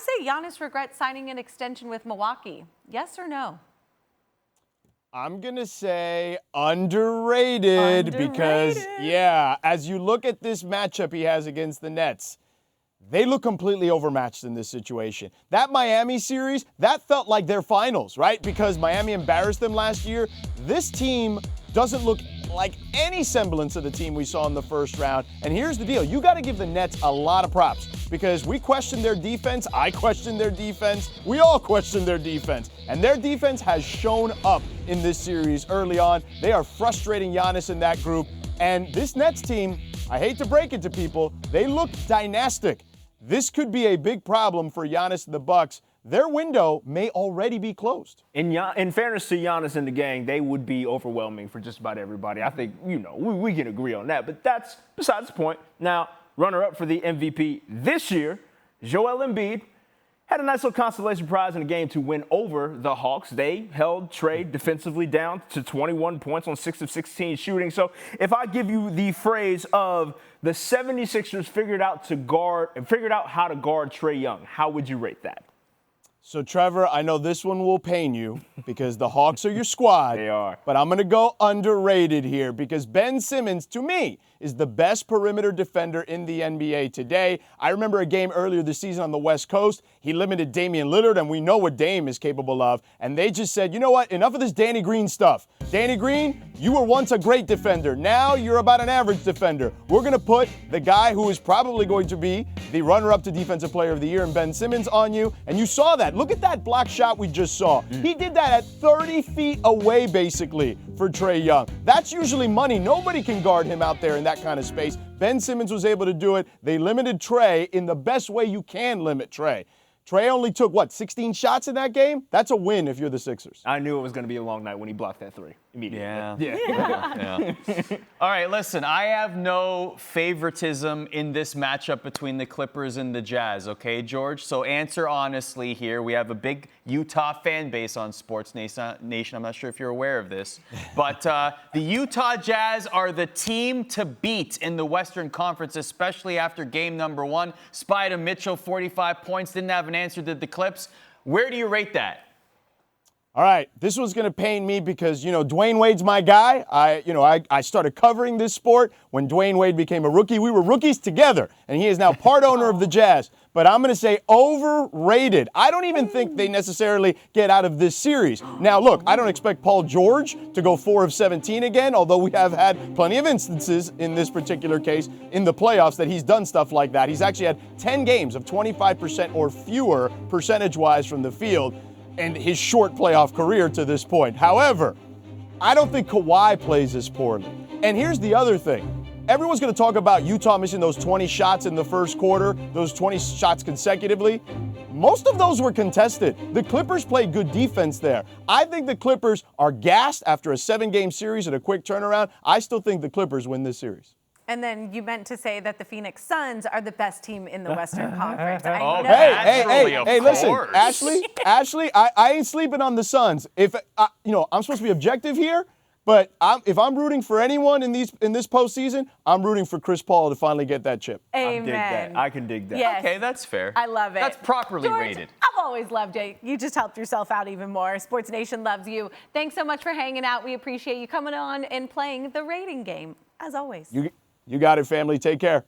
say Giannis regrets signing an extension with Milwaukee. Yes or no? I'm going to say underrated because, yeah, as you look at this matchup he has against the Nets, they look completely overmatched in this situation. That Miami series, that felt like their finals, right? Because Miami embarrassed them last year. This team doesn't look like any semblance of the team we saw in the first round. And here's the deal. You got to give the Nets a lot of props because we questioned their defense. I questioned their defense. We all questioned their defense. And their defense has shown up in this series early on. They are frustrating Giannis in that group. And this Nets team, I hate to break it to people, they look dynastic. This could be a big problem for Giannis and the Bucks. Their window may already be closed. In fairness to Giannis and the gang, they would be overwhelming for just about everybody. I think, we can agree on that, but that's besides the point. Now, runner-up for the MVP this year, Joel Embiid, had a nice little consolation prize in a game to win over the Hawks. They held Trae defensively down to 21 points on 6 of 16 shooting. So if I give you the phrase of the 76ers figured out how to guard Trae Young, how would you rate that? So, Trevor, I know this one will pain you because the Hawks are your squad. They are. But I'm going to go underrated here because Ben Simmons, to me, is the best perimeter defender in the NBA today. I remember a game earlier this season on the West Coast. He limited Damian Lillard, and we know what Dame is capable of. And they just said, you know what? Enough of this Danny Green stuff. Danny Green, you were once a great defender. Now you're about an average defender. We're going to put the guy who is probably going to be the runner-up to Defensive Player of the Year in Ben Simmons on you. And you saw that. Look at that block shot we just saw. He did that at 30 feet away, basically, for Trae Young. That's usually money. Nobody can guard him out there in that kind of space. Ben Simmons was able to do it. They limited Trae in the best way you can limit Trae. Trae only took, 16 shots in that game? That's a win if you're the Sixers. I knew it was going to be a long night when he blocked that three immediately. Yeah. All right, listen, I have no favoritism in this matchup between the Clippers and the Jazz, okay, George? So answer honestly here. We have a big Utah fan base on SportsNation. I'm not sure if you're aware of this. But the Utah Jazz are the team to beat in the Western Conference, especially after game number 1. Spida Mitchell, 45 points, didn't have an answer to the Clips. Where do you rate that? All right, this one's going to pain me because, Dwayne Wade's my guy. I started covering this sport when Dwayne Wade became a rookie. We were rookies together, and he is now part owner of the Jazz. But I'm going to say overrated. I don't even think they necessarily get out of this series. Now, look, I don't expect Paul George to go 4 of 17 again, although we have had plenty of instances in this particular case in the playoffs that he's done stuff like that. He's actually had 10 games of 25% or fewer percentage-wise from the field in his short playoff career to this point. However, I don't think Kawhi plays as poorly. And here's the other thing. Everyone's going to talk about Utah missing those 20 shots in the first quarter, those 20 shots consecutively. Most of those were contested. The Clippers played good defense there. I think the Clippers are gassed after a 7-game series and a quick turnaround. I still think the Clippers win this series. And then you meant to say that the Phoenix Suns are the best team in the Western Conference. Hey, listen, Ashley, I ain't sleeping on the Suns. If I'm supposed to be objective here, but if I'm rooting for anyone in this postseason, I'm rooting for Chris Paul to finally get that chip. Amen. I can dig that. Yes. Okay, that's fair. I love it. That's properly George, rated. I've always loved you. You just helped yourself out even more. Sports Nation loves you. Thanks so much for hanging out. We appreciate you coming on and playing the rating game, as always. You got it, family. Take care.